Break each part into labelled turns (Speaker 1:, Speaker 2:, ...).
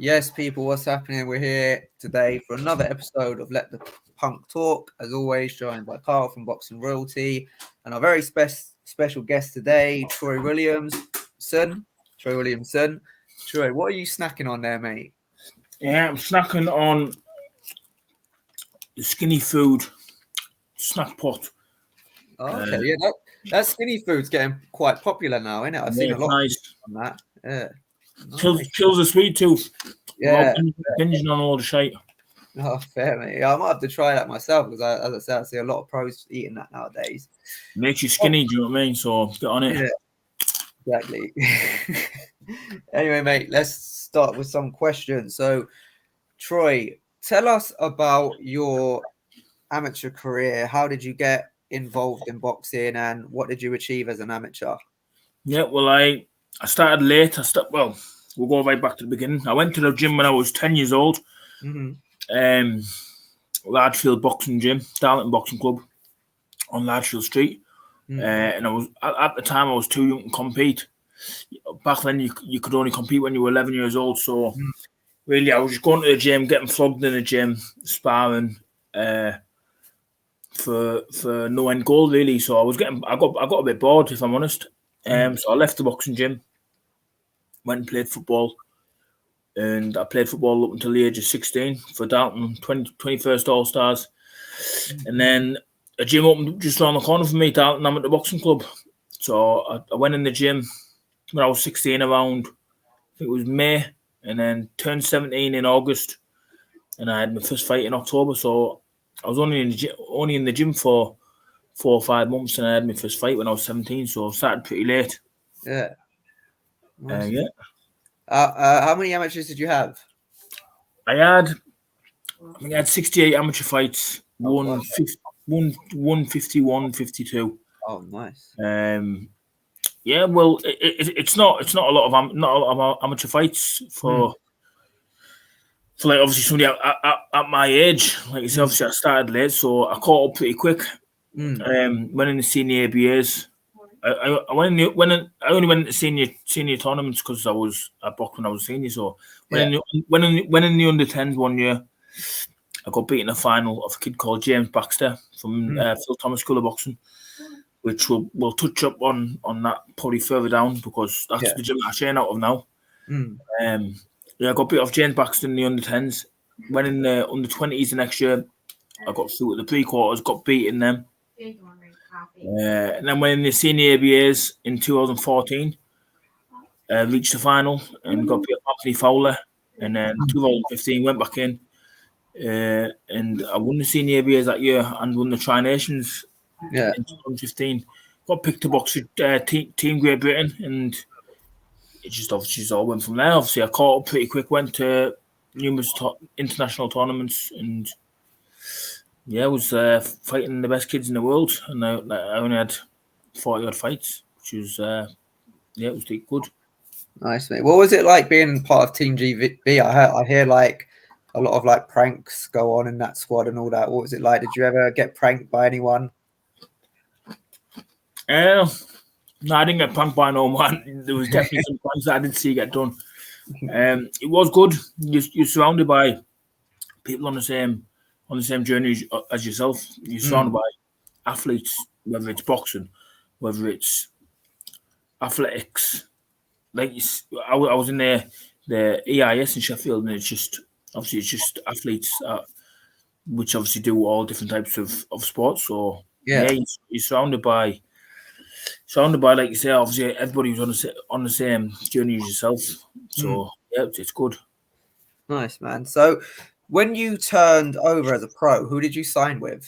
Speaker 1: Yes, people, what's happening? We're here today for another episode of Let the Punk Talk. As always, joined by Carl from Boxing Royalty and our very special guest today, Troy Williamson. Troy, what are you snacking on there, mate?
Speaker 2: Yeah, I'm snacking on the skinny food snack pot.
Speaker 1: Okay, yeah, that skinny food's getting quite popular now, isn't it? I've seen a lot
Speaker 2: nice.
Speaker 1: on that. Yeah.
Speaker 2: Kills the sweet tooth.
Speaker 1: Yeah.
Speaker 2: Binging on all the shit.
Speaker 1: Oh, fair, mate. Yeah, I might have to try that myself because, as I said, I see a lot of pros eating that nowadays.
Speaker 2: Makes you skinny, do you know what I mean? So get on it.
Speaker 1: Yeah, exactly. Anyway, mate, let's start with some questions. So, Troy, tell us about your amateur career. How did you get involved in boxing and what did you achieve as an amateur?
Speaker 2: Yeah, well, I started late. We'll go right back to the beginning. I went to the gym when I was 10 years old.
Speaker 1: Mm-hmm.
Speaker 2: Lardfield Boxing Gym, Darlington Boxing Club on Lardfield Street. Mm-hmm. And I was at the time I was too young to compete. Back then you could only compete when you were 11 years old. So really, I was just going to the gym, getting flogged in the gym, sparring for no end goal really. So I got a bit bored, if I'm honest. So I left the boxing gym, went and played football. And I played football up until the age of 16 for Darlington 21st All Stars. And then a gym opened just around the corner from me, Darlington Amateur Boxing Club. So I went in the gym when I was 16 around, I think it was May, and then turned 17 in August. And I had my first fight in October. So I was only in the gym for 4 or 5 months, and I had my first fight when I was 17. So I started pretty late.
Speaker 1: Yeah. Nice.
Speaker 2: Yeah.
Speaker 1: How many amateurs did you have?
Speaker 2: I had 68 amateur fights, 151, 52.
Speaker 1: Oh, nice.
Speaker 2: Yeah, well, it's not a lot of amateur fights for like obviously somebody at my age. Like you said, obviously I started late, so I caught up pretty quick. Went in the senior ABAs. I only went into senior tournaments because I boxed when I was senior. So when in the under 10s one year, I got beaten in a final of a kid called James Baxter from Phil Thomas School of Boxing, which we'll touch up on that probably further down because that's the gym I train out of now. I got beat off James Baxter in the under 10s. Went in the under 20s the next year. I got through at the pre-quarters, got beaten them. And then went in the senior ABAs in 2014, reached the final and got beat Anthony Fowler. And then 2015 went back in, and I won the senior ABAs that year and won the Tri-Nations in 2015. Got picked to box with Team Great Britain, and it just obviously all went from there. Obviously, I caught up pretty quick, went to numerous international tournaments, and I was fighting the best kids in the world, and I only had 40-odd fights, which was, it was good.
Speaker 1: Nice, mate. What was it like being part of Team GB? I hear like a lot of like pranks go on in that squad and all that. What was it like? Did you ever get pranked by anyone?
Speaker 2: No, I didn't get pranked by no one. There was definitely some pranks that I didn't see get done. It was good. You're surrounded by people on the same journey as yourself. You're surrounded by athletes, whether it's boxing, whether it's athletics. Like I was in the EIS in Sheffield, and it's just athletes, which obviously do all different types of sports. So you're surrounded by like you say, obviously everybody was on the same journey as yourself. So it's good.
Speaker 1: Nice, man. So when you turned over as a pro, who did you sign with?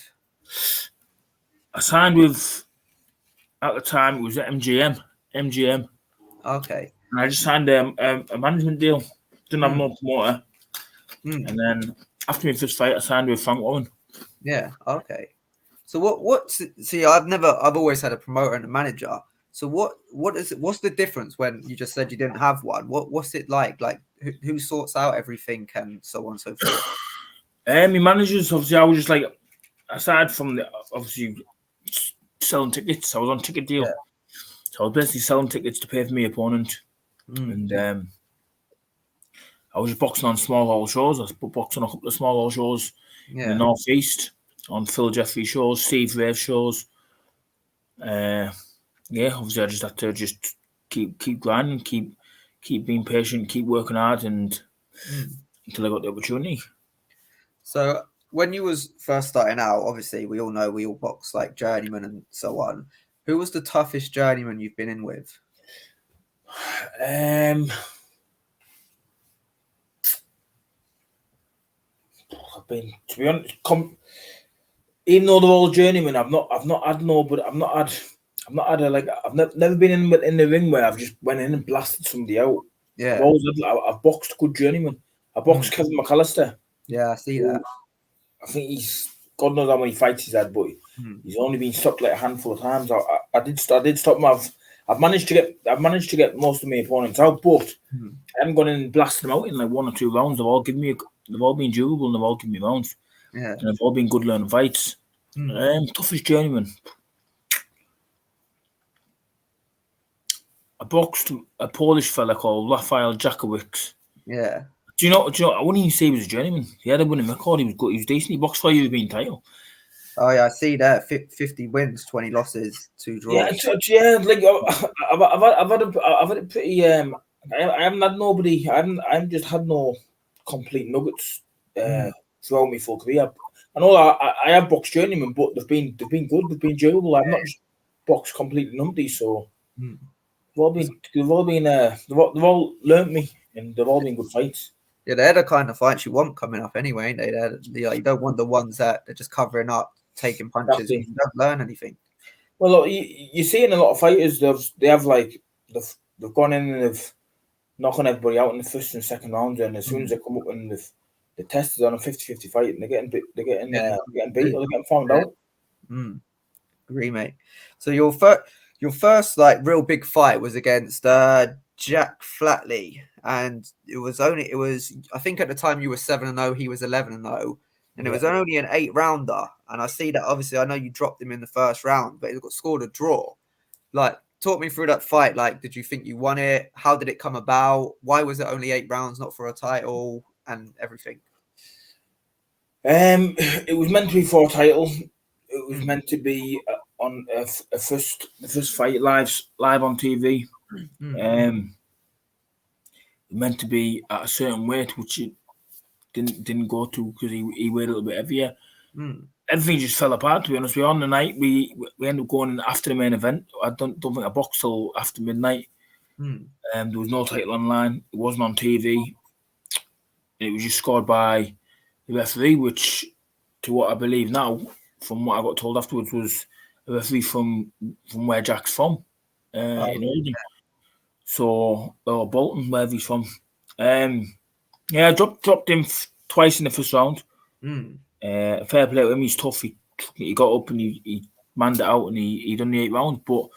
Speaker 2: I signed with, at the time, it was MGM.
Speaker 1: Okay.
Speaker 2: And I just signed a management deal. Didn't have no promoter. And then after my first fight, I signed with Frank Warren.
Speaker 1: Yeah. Okay. So see, I've always had a promoter and a manager. So what's the difference when you just said you didn't have one? What's it like? Like who sorts out everything and so on and so forth?
Speaker 2: My managers, obviously, I was just like, aside from obviously selling tickets, I was on ticket deal. Yeah. So I was basically selling tickets to pay for my opponent. And I was just boxing on small hall shows. I was boxing on a couple of small hall shows in the northeast, on Phil Jeffrey shows, Steve Rave shows. Obviously I just had to just keep grinding, keep being patient, keep working hard, and until I got the opportunity.
Speaker 1: So when you was first starting out, obviously we all know we all box like journeyman and so on. Who was the toughest journeyman you've been in with?
Speaker 2: I've been, to be honest, even though they're all journeymen, I've not had never been in the ring where I've just went in and blasted somebody out.
Speaker 1: Yeah,
Speaker 2: I've boxed good journeymen. I boxed Kevin McAllister.
Speaker 1: Yeah, I see that.
Speaker 2: I think God knows how many fights he's had, but he's only been stopped like a handful of times. I did stop him. I've managed to get most of my opponents out, but I haven't gone in and blasted them out in like 1 or 2 rounds. They've all been durable and they've all given me rounds.
Speaker 1: Yeah,
Speaker 2: and they've all been good learning fights. Toughest journeyman. I boxed a Polish fella called Rafael Jakowicz.
Speaker 1: Yeah.
Speaker 2: Do you know? I wouldn't even say he was a journeyman. He had a winning record. He was good. He was decent. He boxed for a European title.
Speaker 1: Oh yeah, I see that. 50 wins, 20 losses, 2 draws.
Speaker 2: Yeah. Like I've had a pretty. I haven't had nobody. I haven't just had no complete nuggets throughout my full career. I know I have boxed journeymen, but they've been good. They've been durable. I've not just boxed completely numpty. So they've all learnt me, and they've all been good fights.
Speaker 1: Yeah, they're the kind of fights you want coming up anyway, ain't they? You don't want the ones that they're just covering up, taking punches, and you don't learn anything.
Speaker 2: Well, look, you see in a lot of fighters, they've gone in and they've knocking everybody out in the first and second round, and as soon as they come up and the test is on a 50-50 fight, and they're getting beat or they're getting found out.
Speaker 1: Agree, mate. So your first like real big fight was against Jack Flatley, and it was I think at the time you were 7-0, he was 11-0, and it was only an 8-rounder. And I see that obviously I know you dropped him in the first round, but it got scored a draw. Like, talk me through that fight. Like, did you think you won it? How did it come about? Why was it only 8 rounds, not for a title, and everything?
Speaker 2: It was meant to be for a title. It was meant to be on the first fight live on TV. Meant to be at a certain weight, which it didn't go to because he weighed a little bit heavier. Everything just fell apart, to be honest with you. On the night, we ended up going after the main event. I don't think I boxed till after midnight. There was no title online. It wasn't on TV. It was just scored by the referee, which, to what I believe now, from what I got told afterwards, was a referee from where Jack's from, in Oldham. So, or Bolton, wherever he's from. I dropped him twice in the first round. Fair play to him. He's tough. He got up and he manned it out, and he done the 8 rounds. But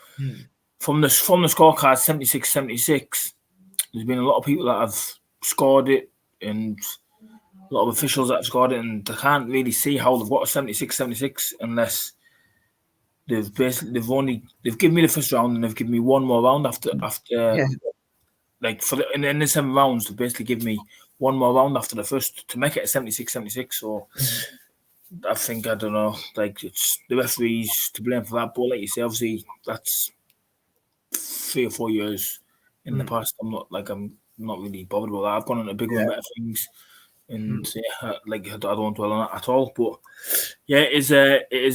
Speaker 2: from the scorecard 76-76, there's been a lot of people that have scored it, and a lot of officials that have scored it, and they can't really see how they've got a 76-76 unless they've given me the first round and they've given me one more round after like in the 7 rounds they basically give me one more round after the first to make it a 76-76. So I think, I don't know, like, it's the referees to blame for that. But like you say, obviously that's 3 or 4 years in the past. I'm not really bothered about that. I've gone on to bigger and better things, and I don't dwell on that at all. But it is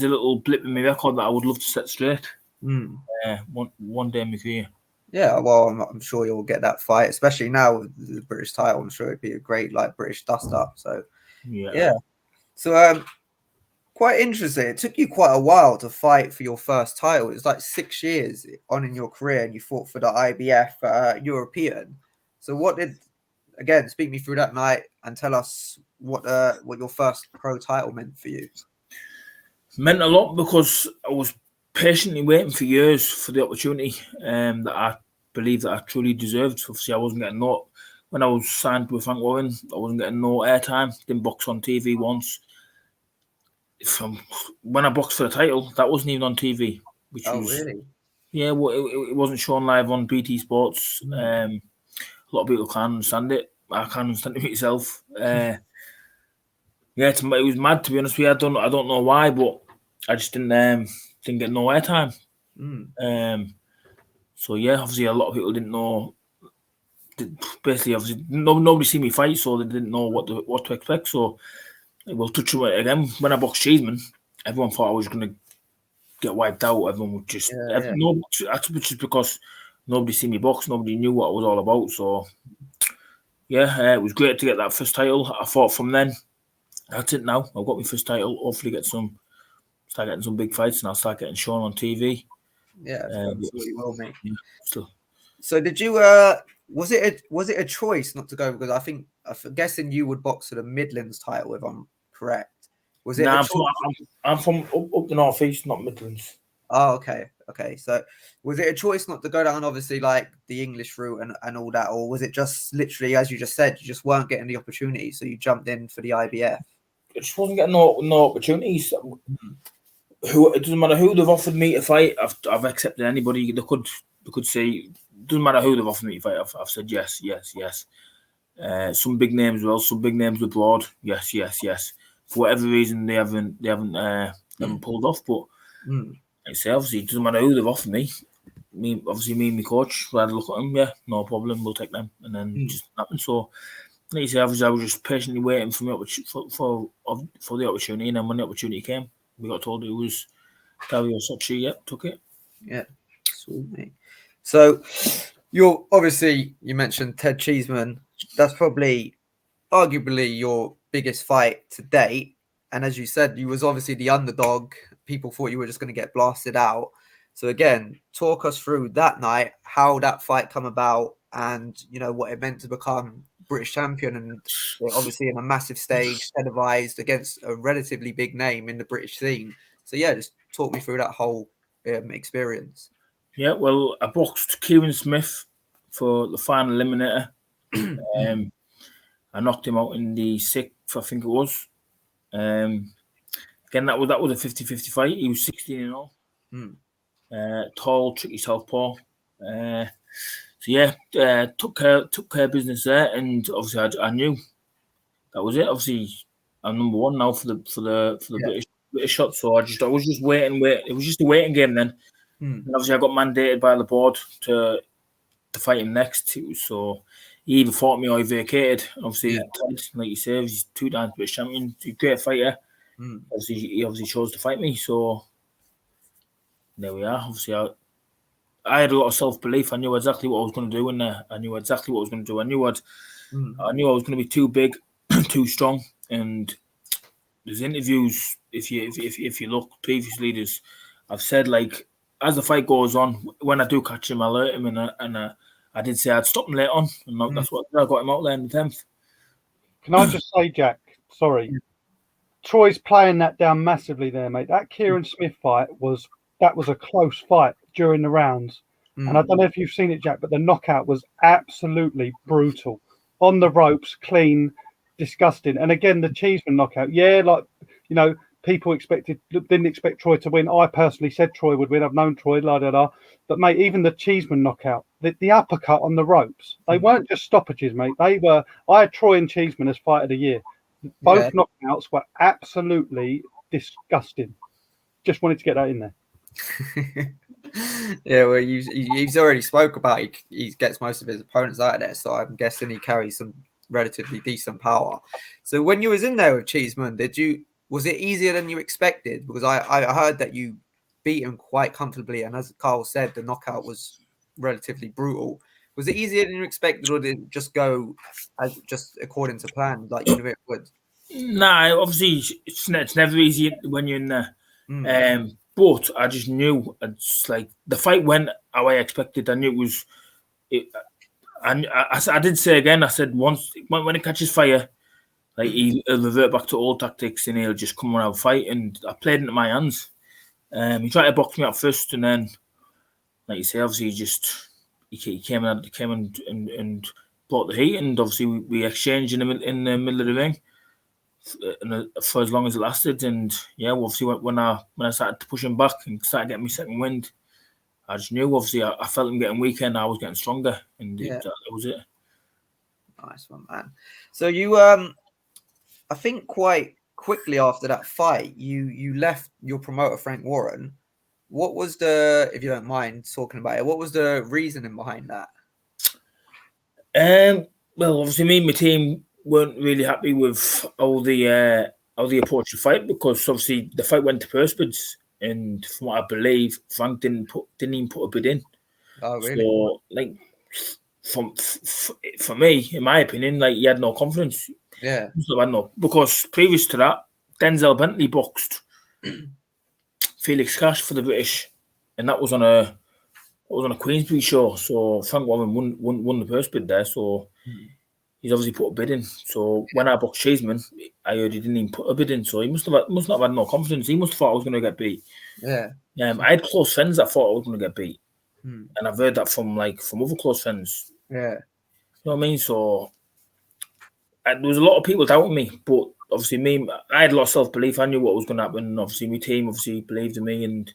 Speaker 2: a little blip in my record that I would love to set straight. One day in my career. Yeah,
Speaker 1: well, I'm sure you'll get that fight, especially now with the British title. I'm sure it'd be a great like British dust up. So so quite interesting. It took you quite a while to fight for your first title. It was like 6 years on in your career, and you fought for the IBF European. So speak me through that night and tell us what your first pro title meant for you.
Speaker 2: Meant a lot because I was patiently waiting for years for the opportunity that I believe that I truly deserved. Obviously, I wasn't getting when I was signed with Frank Warren, I wasn't getting no airtime. Didn't box on TV once. From when I boxed for the title, that wasn't even on TV.
Speaker 1: Really?
Speaker 2: Yeah, well, it wasn't shown live on BT Sports. A lot of people can't understand it. I can't understand it myself. Yeah, it was mad, to be honest with you. I don't know why, but I just didn't get no airtime. So yeah, obviously a lot of people didn't know. Basically, obviously nobody seen me fight, so they didn't know what to expect. So we'll touch on it again. When I boxed Cheeseman, everyone thought I was going to get wiped out. Everyone would just actually just because nobody seen me box, nobody knew what I was all about. So yeah, it was great to get that first title. I thought from then, that's it now. I've got my first title. Hopefully start getting some big fights, and I'll start getting shown on TV.
Speaker 1: Yeah, absolutely will, mate.
Speaker 2: Yeah, still.
Speaker 1: So did you was it a choice not to go? Because I'm guessing you would box for the Midlands title, if I'm correct. Was it?
Speaker 2: I'm from up the northeast, not Midlands.
Speaker 1: Oh, okay. So was it a choice not to go down, obviously, like the English route and all that, or was it just literally, as you just said, you just weren't getting the opportunity, so you jumped in for the IBF?
Speaker 2: I just wasn't getting no opportunities. It doesn't matter who they've offered me to fight. I've accepted anybody. They could say, doesn't matter who they've offered me to fight. I've said yes. Some big names as well. Some big names abroad. Yes. For whatever reason, they haven't pulled off. But I say, obviously, it doesn't matter who they've offered me. Me and my coach, we had a look at them. Yeah, no problem. We'll take them, and then just happened. So, like you say, obviously, I was just patiently waiting for the opportunity, and then when the opportunity came, we got told it was Dario Sochi. Yep, took it.
Speaker 1: Yeah, sweet, mate. So, you mentioned Ted Cheeseman. That's probably, arguably, your biggest fight to date. And as you said, you was obviously the underdog. People thought you were just going to get blasted out. So again, talk us through that night, how that fight come about, and what it meant to become British champion, and obviously in a massive stage, televised against a relatively big name in the British scene. So yeah, just talk me through that whole experience.
Speaker 2: Yeah, well, I boxed Kieran Smith for the final eliminator. I knocked him out in the 6th, I think it was. Again, that was a 50-50 fight. He was 16-0. Tall, tricky southpaw. So yeah, took care of business there, and obviously I knew that was it. Obviously, I'm number one now for the British shot. So I was just waiting. It was just a waiting game then. And obviously, I got mandated by the board to fight him next. So he either fought me or he vacated. Obviously, Ted, like you say, he's 2 times British champion. He's a great fighter. Obviously, he chose to fight me. So there we are. Obviously, I had a lot of self-belief. I knew exactly what I was going to do in there. I knew exactly what I was going to do. I knew I was going to be too big, too strong. And there's interviews. If you look previously, I've said, like, as the fight goes on, when I do catch him, I alert him, and I did say I'd stop him later on, and that's what I got him out there in the 10th.
Speaker 3: Can I just say, Jack? Sorry, Troy's playing that down massively there, mate. That Kieran Smith fight was a close fight during the rounds. And I don't know if you've seen it, Jack, but the knockout was absolutely brutal. On the ropes, clean, disgusting. And again, the Cheeseman knockout. Yeah, people didn't expect Troy to win. I personally said Troy would win. I've known Troy, But, mate, even the Cheeseman knockout, the uppercut on the ropes, they weren't just stoppages, mate. I had Troy and Cheeseman as fight of the year. Both knockouts were absolutely disgusting. Just wanted to get that in there.
Speaker 1: Yeah, well, he's already spoke about he gets most of his opponents out of there, so I'm guessing he carries some relatively decent power. So when you was in there with Cheeseman, was it easier than you expected? Because I heard that you beat him quite comfortably, and as Carl said, the knockout was relatively brutal. Was it easier than you expected, or did it just go as just according to plan, like you knew it would?
Speaker 2: Nah, obviously it's never easy when you're in there. But I just knew it's like the fight went how I expected. I knew it was. I did say again. I said once when it catches fire, like he'll revert back to old tactics and he'll just come around fight. And I played into my hands. He tried to box me up first, and then, like you say, obviously he came and brought the heat, and obviously we exchanged in the middle of the ring for as long as it lasted. And yeah, obviously when I started to push him back and started getting my second wind, I just knew. Obviously, I felt him getting weaker, and I was getting stronger, and that was it.
Speaker 1: Nice one, man. So you, I think quite quickly after that fight, you left your promoter Frank Warren. What was the, if you don't mind talking about it, what was the reasoning behind that?
Speaker 2: Well, obviously, me and my team weren't really happy with all the approach to the fight, because obviously the fight went to Perspids, and from what I believe, Frank didn't even put a bid in.
Speaker 1: Oh, really?
Speaker 2: So, like, for me, in my opinion, like, he had no confidence.
Speaker 1: Yeah.
Speaker 2: Because previous to that, Denzel Bentley boxed Felix Cash for the British, and that was on a Queensbury show. So Frank Warren won the first bid there. So he's obviously put a bid in. So when I boxed Cheeseman, I heard he didn't even put a bid in. So he must not have had no confidence. He must have thought I was going to get beat.
Speaker 1: Yeah.
Speaker 2: I had close friends that thought I was going to get beat, and I've heard that from other close friends.
Speaker 1: Yeah.
Speaker 2: You know what I mean? So there was a lot of people doubting me, but obviously I had a lot of self-belief. I knew what was going to happen, and obviously my team obviously believed in me, and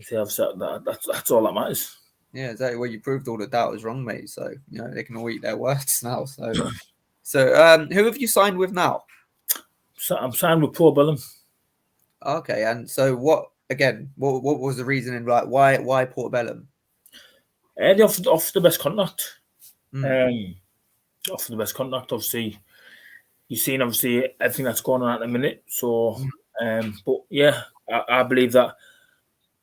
Speaker 2: that's all that matters.
Speaker 1: Yeah, exactly. Well, you proved all the doubters wrong, mate. So they can all eat their words now. So, who have you signed with now?
Speaker 2: So I'm signed with Portbellum.
Speaker 1: Okay, and so what was the reasoning? Like, why Portbellum?
Speaker 2: They offered the best contract. Offered the best contract. Obviously, you've seen everything that's going on at the minute. So, but yeah, I believe that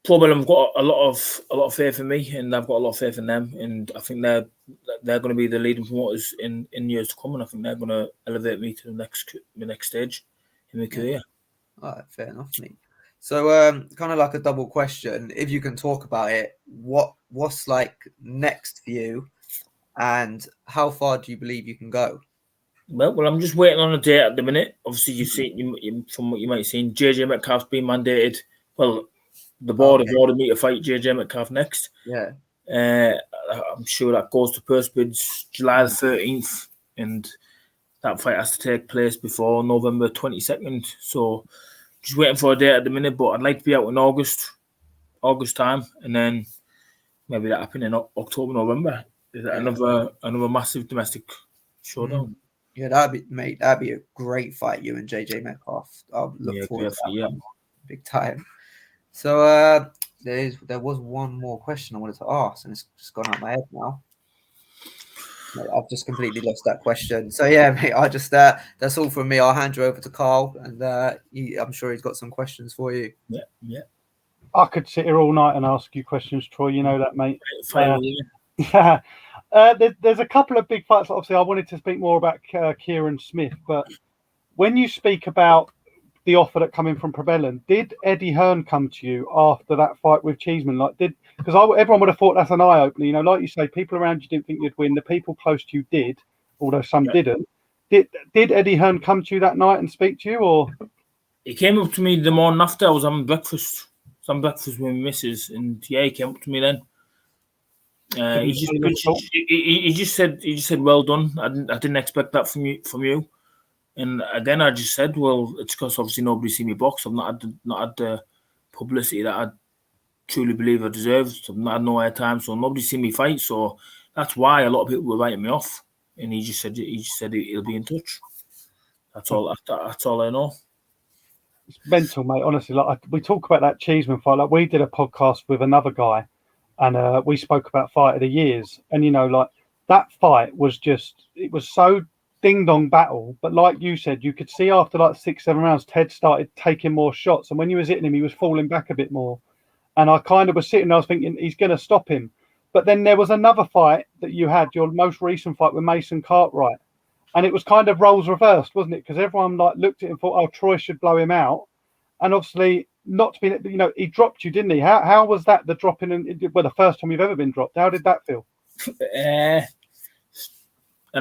Speaker 2: Portbellum have got a lot of faith in me, and I've got a lot of faith in them, and I think they're going to be the leading promoters in years to come, and I think they're going to elevate me to the next stage in my career.
Speaker 1: All right, fair enough, mate. So, kind of like a double question, if you can talk about it, what's like next for you, and how far do you believe you can go?
Speaker 2: Well, I'm just waiting on a date at the minute. Obviously, from what you might have seen, JJ Metcalf's been mandated. Well, the board have ordered me to fight JJ Metcalf next.
Speaker 1: Yeah.
Speaker 2: I'm sure that goes to Perspids July the 13th, and that fight has to take place before November 22nd. So just waiting for a date at the minute, but I'd like to be out in August time, and then maybe that happen in October, November. Is that another massive domestic showdown?
Speaker 1: Yeah, that'd be a great fight, you and JJ Metcalf. I'll look forward to that. Yeah. Big time. So there was one more question I wanted to ask, and it's just gone out my head now. Mate, I've just completely lost that question. So yeah, mate, I just that's all from me. I'll hand you over to Carl, and I'm sure he's got some questions for you.
Speaker 2: Yeah.
Speaker 3: I could sit here all night and ask you questions, Troy. You know that, mate.
Speaker 2: Yeah.
Speaker 3: There's a couple of big fights. Obviously, I wanted to speak more about Kieran Smith, but when you speak about the offer that came in from Probellum, did Eddie Hearn come to you after that fight with Cheeseman? Because everyone would have thought that's an eye opener. Like you say, people around you didn't think you'd win. The people close to you did, although some didn't. Did Eddie Hearn come to you that night and speak to you, or? He
Speaker 2: came up to me the morning after I was having breakfast. Some breakfast with my missus, and he came up to me then. He just said, "Well done. I didn't expect that from you." And again, I just said, "Well, it's because obviously nobody seen me box. I've not had the publicity that I truly believe I deserved. I've not had no airtime, so nobody's seen me fight. So that's why a lot of people were writing me off." And he just said he'll be in touch. That's all. That's all I know.
Speaker 3: It's mental, mate. Honestly, we talk about that Cheeseman fight. Like, we did a podcast with another guy, and we spoke about fight of the years. And that fight was it was so ding dong battle. But like you said, you could see after 6-7 rounds, Ted started taking more shots, and when you was hitting him, he was falling back a bit more. And I kind of was sitting there, I was thinking he's going to stop him. But then there was another fight that you had, your most recent fight with Mason Cartwright. And it was kind of roles reversed, wasn't it? Because everyone looked at him and thought, "Oh, Troy should blow him out." And obviously, not to be, he dropped you, didn't he? How was that, the dropping? The first time you've ever been dropped. How did that feel?
Speaker 2: An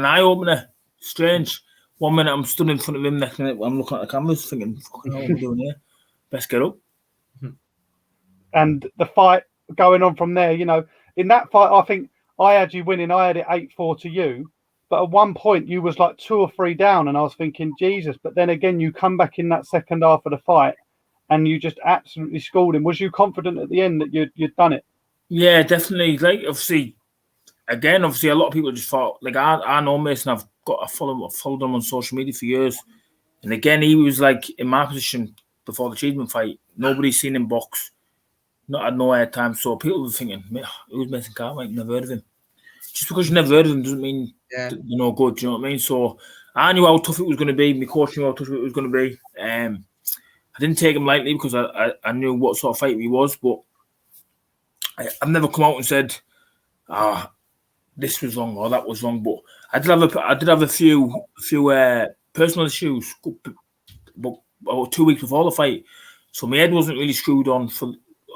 Speaker 2: eye opener. Strange. 1 minute I'm stood in front of him, next minute I'm looking at the cameras, thinking, "Fucking hell, what am I doing here? Best get up."
Speaker 3: And the fight going on from there, in that fight, I think I had you winning. I had it 8-4 to you. But at one point, you was 2 or 3 down, and I was thinking, Jesus. But then again, you come back in that second half of the fight, and you just absolutely schooled him. Was you confident at the end that you'd done it?
Speaker 2: Yeah, definitely. Obviously, again, obviously, a lot of people just thought, like, I know Mason, I've followed him on social media for years. And again, he was like in my position before the Cheeseman fight. Nobody's seen him box, not had no airtime. So people were thinking, who's Mason Cartwright? Never heard of him. Just because you never heard of him doesn't mean you're no good. Do you know what I mean? So I knew how tough it was going to be. My coach knew how tough it was going to be. I didn't take him lightly because I knew what sort of fight he was. But I've never come out and said, this was wrong or that was wrong. But I did have a few personal issues, but about 2 weeks before the fight. So my head wasn't really screwed on.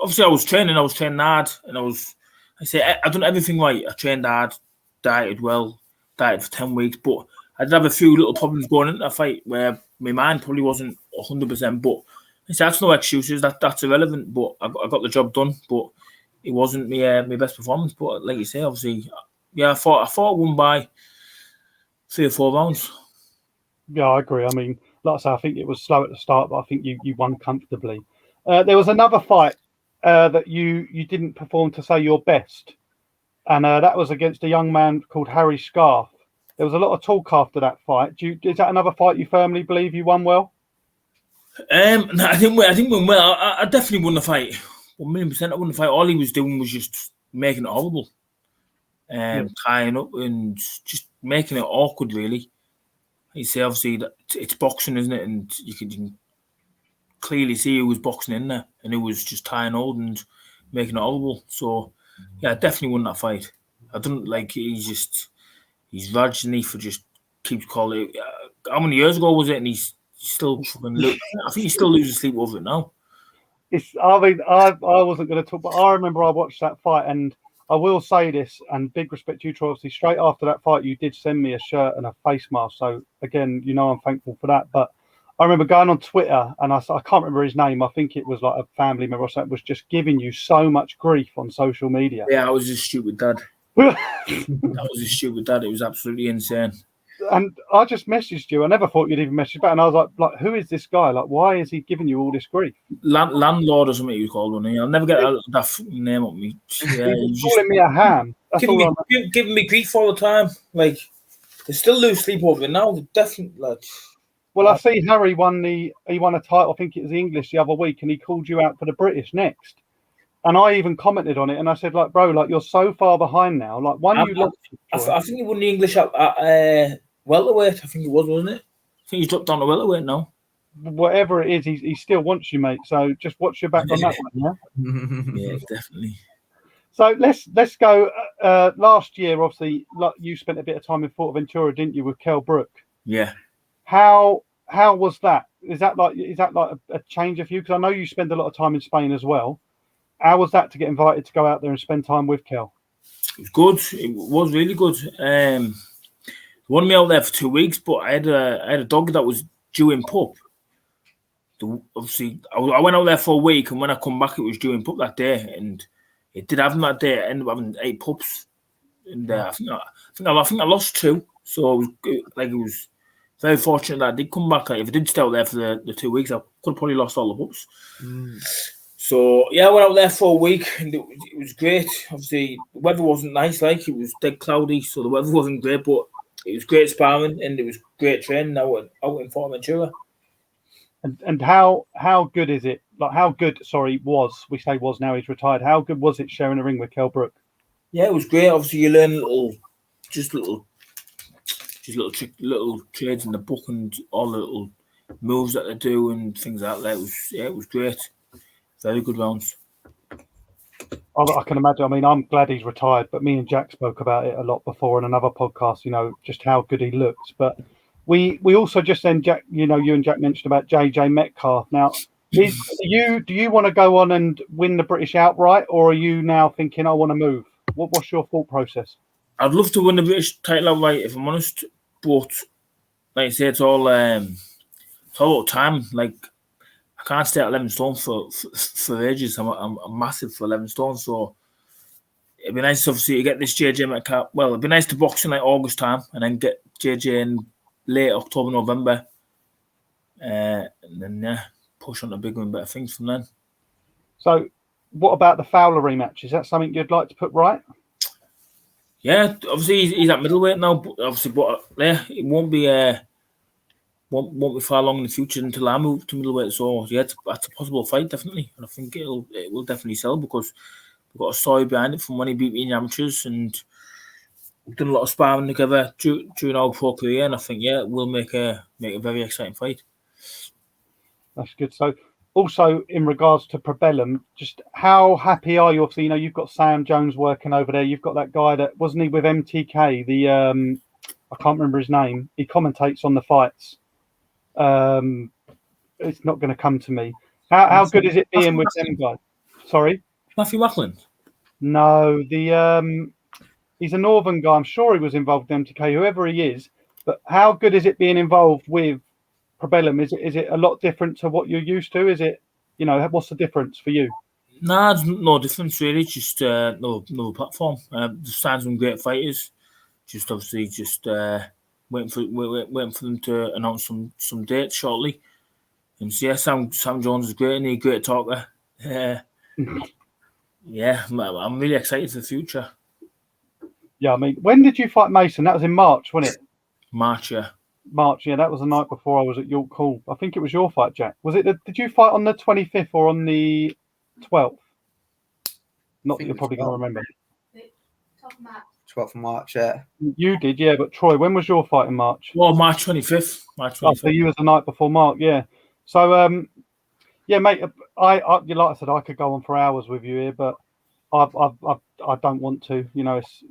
Speaker 2: Obviously, I was training hard, and I've done everything right. I trained hard, dieted well, dieted for 10 weeks, but I did have a few little problems going into that fight where my mind probably wasn't 100%. But that's no excuses. That's irrelevant. But I got the job done. But it wasn't my best performance. But like you say, obviously, I thought I won by 3 or 4 rounds.
Speaker 3: Yeah, I agree. I mean, like I say, I think it was slow at the start, but I think you won comfortably. There was another fight that you didn't perform to say your best, and that was against a young man called Harry Scarf. There was a lot of talk after that fight. Is that another fight you firmly believe you won well?
Speaker 2: I think we won well. I definitely won the fight. 1,000,000% I won the fight. All he was doing was just making it horrible, tying up and just making it awkward, really. You see, obviously, it's boxing, isn't it? And you can clearly see who was boxing in there and who was just tying hold and making it horrible. So, yeah, I definitely won that fight. I don't like he's Rajani for just keeps calling it. How many years ago was it? And he's still fucking I think he still loses sleep over it now.
Speaker 3: I wasn't going to talk, but I remember I watched that fight, and I will say this, and big respect to you, Troy. Obviously, straight after that fight, you did send me a shirt and a face mask. So again, I'm thankful for that. But I remember going on Twitter, and I can't remember his name. I think it was like a family member or something, was just giving you so much grief on social media.
Speaker 2: Yeah, I was a stupid dad. It was absolutely insane.
Speaker 3: And I just messaged you. I never thought you'd even message back. And I was like, who is this guy? Like, why is he giving you all this grief?
Speaker 2: Landlord or something you called one. I'll never get that name on me. Yeah,
Speaker 3: he's calling me a ham.
Speaker 2: Giving me grief all the time. Like, they still lose sleep over it now. Definitely. Like,
Speaker 3: well, I see Harry won a title. I think it was the English the other week, and he called you out for the British next. And I even commented on it, and I said, like, bro, like, you're so far behind now. Like,
Speaker 2: I think he won the English at welterweight. I think it was, wasn't it? I think he's dropped down to welterweight now.
Speaker 3: Whatever it is, he still wants you, mate. So just watch your back on that one,
Speaker 2: yeah. Yeah, definitely.
Speaker 3: So let's go. Last year, obviously, you spent a bit of time in Fortventura, didn't you, with Kell Brook?
Speaker 2: Yeah.
Speaker 3: How was that? Is that like a change of you? Because I know you spend a lot of time in Spain as well. How was that to get invited to go out there and spend time with Kell?
Speaker 2: It was good. It was really good. They wanted me out there for 2 weeks, but I had a dog that was due in pup. Obviously, I went out there for a week, and when I come back, it was due in pup that day, and it did have him that day. I ended up having 8 pups, and I think I lost 2. So it was very fortunate that I did come back. Like, if I did stay out there for the 2 weeks, I could have probably lost all the pups. So, yeah, I went out there for a week, and it was great. Obviously, the weather wasn't nice, like, it was dead cloudy, so the weather wasn't great, but it was great sparring, and it was great training out in Fortventura.
Speaker 3: And how good is it? Like, how good, we say was, now he's retired. How good was it sharing a ring with Kell Brook?
Speaker 2: Yeah, it was great. Obviously, you learn little trades in the book and all the little moves that they do and things like that. It was great. Very good rounds.
Speaker 3: I can imagine. I mean, I'm glad he's retired, but me and Jack spoke about it a lot before in another podcast, just how good he looks. But we also just then, Jack, you and Jack mentioned about JJ Metcalf. Now, do you want to go on and win the British outright, or are you now thinking, I want to move? What's your thought process?
Speaker 2: I'd love to win the British title outright, if I'm honest, but like I say, it's all about time. Like, I can't stay at 11 stone for ages. I'm massive for 11 stone, so it'd be nice, obviously, to get this JJ Metcalf. Well, it'd be nice to box in like August time and then get JJ in late October, November, and then push on to bigger and better things from then.
Speaker 3: So, what about the Fowler rematch? Is that something you'd like to put right?
Speaker 2: Yeah, obviously he's at middleweight now. But obviously, but yeah, it won't be won't be far long in the future until I move to middleweight. So yeah, that's a possible fight definitely, and I think it will definitely sell because we've got a story behind it from when he beat me in the amateurs, and we've done a lot of sparring together during our pro career, and I think it will make a very exciting fight.
Speaker 3: That's good. So, also in regards to Probellum, just how happy are you? Obviously, you've got Sam Jones working over there. You've got that guy that wasn't he with MTK? The I can't remember his name. He commentates on the fights. It's not going to come to me. How good is it being with them guys? Sorry,
Speaker 2: Matthew Macklin.
Speaker 3: No, he's a northern guy. I'm sure he was involved in MTK, whoever he is. But how good is it being involved with Probellum? Is it a lot different to what you're used to? Is it, what's the difference for you?
Speaker 2: Nah, there's no difference really. Just no platform. The stands some great fighters. Just obviously waiting for them to announce some dates shortly. And so, yeah, Sam Jones is great and he's a great talker. Yeah, I'm really excited for the future.
Speaker 3: Yeah, I mean, when did you fight Mason? That was in March, wasn't it?
Speaker 2: March, yeah.
Speaker 3: March, yeah. That was the night before I was at York Hall. I think it was your fight, Jack. Was it? Did you fight on the 25th or on the 12th? Not that you're probably going to remember.
Speaker 1: 12th of March, yeah.
Speaker 3: You did, yeah. But Troy, when was your fight in March?
Speaker 2: Well, March 25th.
Speaker 3: Oh, so you was the night before Mark, yeah. So, yeah, mate. I like I said, I could go on for hours with you here, but I don't want to.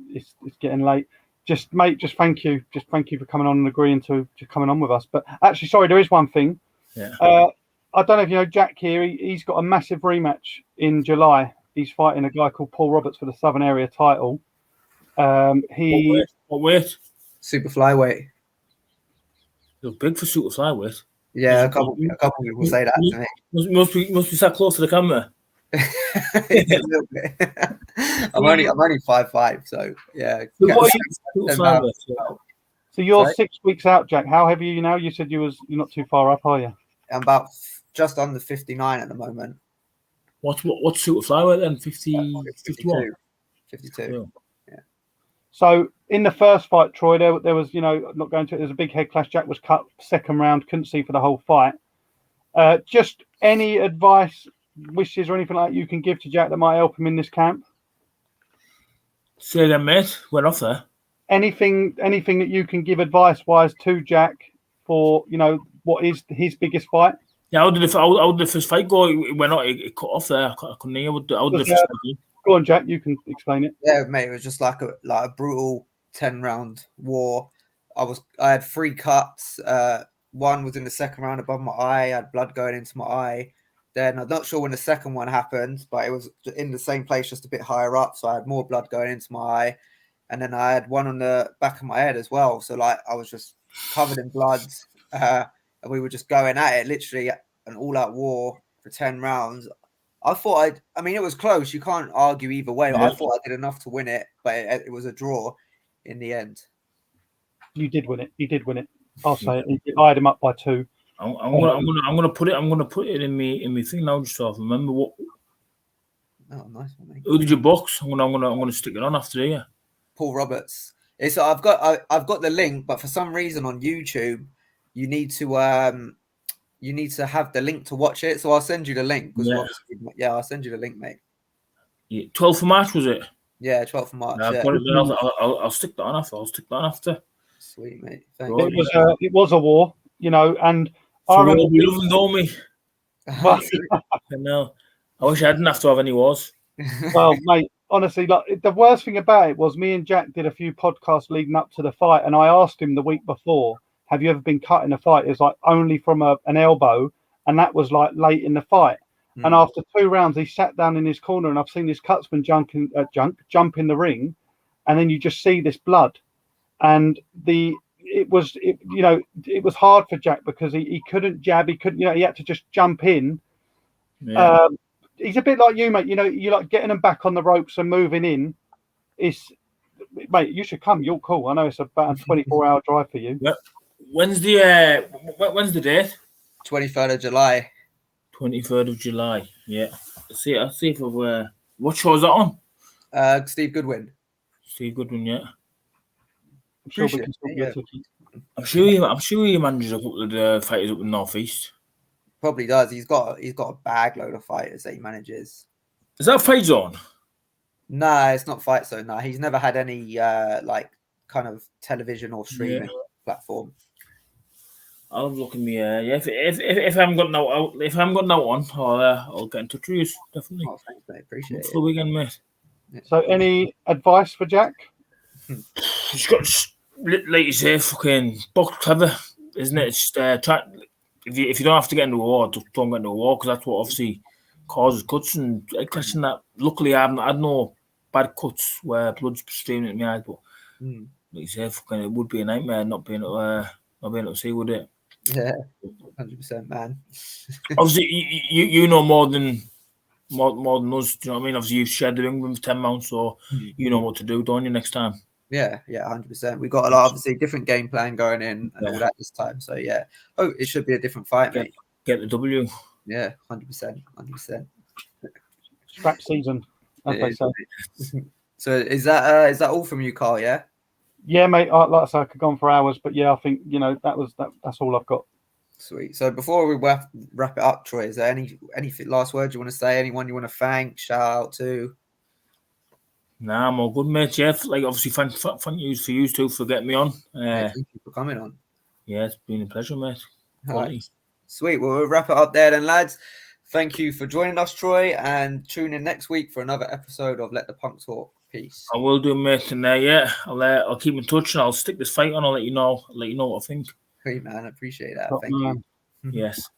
Speaker 3: It's getting late. Just thank you for coming on and agreeing to coming on with us. But actually, sorry, there is one thing.
Speaker 2: Yeah.
Speaker 3: I don't know if you know Jack here. He's got a massive rematch in July. He's fighting a guy called Paul Roberts for the Southern Area title.
Speaker 2: What weight?
Speaker 1: Super flyweight.
Speaker 2: You're big for super flyweight.
Speaker 1: Yeah, a couple people say that to me.
Speaker 2: Must be sat close to the camera.
Speaker 1: A little bit. I'm only 5'5", so yeah.
Speaker 3: So you're 6 weeks out, Jack. How heavy are you now? You said you're not too far up, are you?
Speaker 1: I'm about just under 59 at the moment.
Speaker 2: What's super flyweight then? 51?
Speaker 1: 52. Yeah.
Speaker 3: So in the first fight, Troy, there was, not going to it, there was a big head clash. Jack was cut second round, couldn't see for the whole fight. Just any advice, wishes, or anything like that you can give to Jack that might help him in this camp?
Speaker 2: Say that, mate. We're off there.
Speaker 3: Anything that you can give advice-wise to Jack for, what is his biggest fight?
Speaker 2: Yeah, how did the first fight go? It cut off there. I couldn't hear. How did the first fight go?
Speaker 3: Go on, Jack. You can explain it.
Speaker 1: Yeah, mate. It was just like a brutal 10-round war. I had 3 cuts. One was in the second round above my eye. I had blood going into my eye. Then I'm not sure when the second one happened, but it was in the same place, just a bit higher up. So I had more blood going into my eye. And then I had one on the back of my head as well. So I was just covered in blood. And we were just going at it, literally an all-out war for 10 rounds. I thought it was close. You can't argue either way. Yeah. I thought I did enough to win it, but it was a draw in the end.
Speaker 3: You did win it. He did win it. I'll say it. I had him up by 2.
Speaker 2: I'm gonna put it in me thing now, just so I remember what.
Speaker 1: Oh, nice one, mate.
Speaker 2: Who did you box? I'm gonna stick it on after here.
Speaker 1: Paul Roberts. I've got the link, but for some reason on YouTube, you need to have the link to watch it. So I'll send you the link. Yeah, I'll send you the link, mate.
Speaker 2: Yeah, 12th of March was it?
Speaker 1: Yeah, 12th of March.
Speaker 2: Yeah, I'll stick that on after. I'll stick that on after.
Speaker 1: Sweet, mate.
Speaker 3: It was a war, and
Speaker 2: so I remember we love and know me. No, I wish I didn't have to have any wars.
Speaker 3: Well, mate, honestly, the worst thing about it was me and Jack did a few podcasts leading up to the fight, and I asked him the week before, "Have you ever been cut in a fight?" It was only from an elbow, and that was late in the fight. And after 2 rounds, he sat down in his corner, and I've seen this Cutsman jump in the ring, and then you just see this blood. And it was hard for Jack because he couldn't jab, he couldn't, he had to just jump in.
Speaker 2: Yeah.
Speaker 3: He's a bit like you, mate. You like getting them back on the ropes and moving in. Mate, you should come. You're cool. I know it's about a 24-hour drive for you.
Speaker 2: When's the date?
Speaker 1: 23rd of July.
Speaker 2: 23rd of July. Yeah. I'll see if I've what show is that on?
Speaker 1: Steve Goodwin.
Speaker 2: Steve Goodwin, yeah.
Speaker 3: I'm sure we
Speaker 1: Appreciate
Speaker 3: can still
Speaker 1: it,
Speaker 3: get
Speaker 1: yeah.
Speaker 3: tickets.
Speaker 2: I'm sure he manages a couple of the fighters up in the northeast.
Speaker 1: Probably does. He's got a bag load of fighters that he manages.
Speaker 2: Is that Fight Zone?
Speaker 1: No, it's not Fight Zone. No, he's never had any like kind of television or streaming platform.
Speaker 2: I'll have a look in the yeah. If I haven't got no out, on, I'll get in touch with you definitely.
Speaker 1: Oh, thanks, mate. Appreciate
Speaker 2: For
Speaker 1: it.
Speaker 2: the weekend, mate.
Speaker 3: So, any advice for Jack?
Speaker 2: He's got, like you say, fucking box clever, isn't it? It's just try. If you don't have to get into a war, just don't get into a war, because that's what obviously causes cuts and a question that. Luckily, I had no bad cuts where blood's streaming at my eyes, but like you say, fucking it would be a nightmare not being able to see, would it?
Speaker 1: Yeah, 100%, man.
Speaker 2: Obviously, you know more than us. Do you know what I mean? Obviously, you've shared the ring with 10 months, so you know what to do, don't you? Next time.
Speaker 1: Yeah, 100%. We've got a lot, obviously, different game plan going in and all that this time. So yeah, it should be a different fight, mate.
Speaker 2: Get the W.
Speaker 1: Yeah, 100%.
Speaker 3: Scrap season, as they say.
Speaker 1: So is that all from you, Carl? Yeah.
Speaker 3: Yeah, mate. Like I said, I could go on for hours, but yeah, I think that's all I've got.
Speaker 1: Sweet. So before we wrap it up, Troy, is there any last words you want to say? Anyone you want to thank, shout out to?
Speaker 2: Nah, I'm all good, mate. Yeah, like obviously, thank you for you two for getting me on.
Speaker 1: Thank you for coming on.
Speaker 2: Yeah, it's been a pleasure, mate.
Speaker 1: Right. Sweet. Well, we'll wrap it up there then, lads. Thank you for joining us, Troy, and tune in next week for another episode of Let the Punk Talk. Peace.
Speaker 2: I will do, mate, and I'll keep in touch and I'll stick this fight on. I'll let you know what I think.
Speaker 1: Great, man. I appreciate that.
Speaker 3: Thank
Speaker 1: you.
Speaker 2: Yes.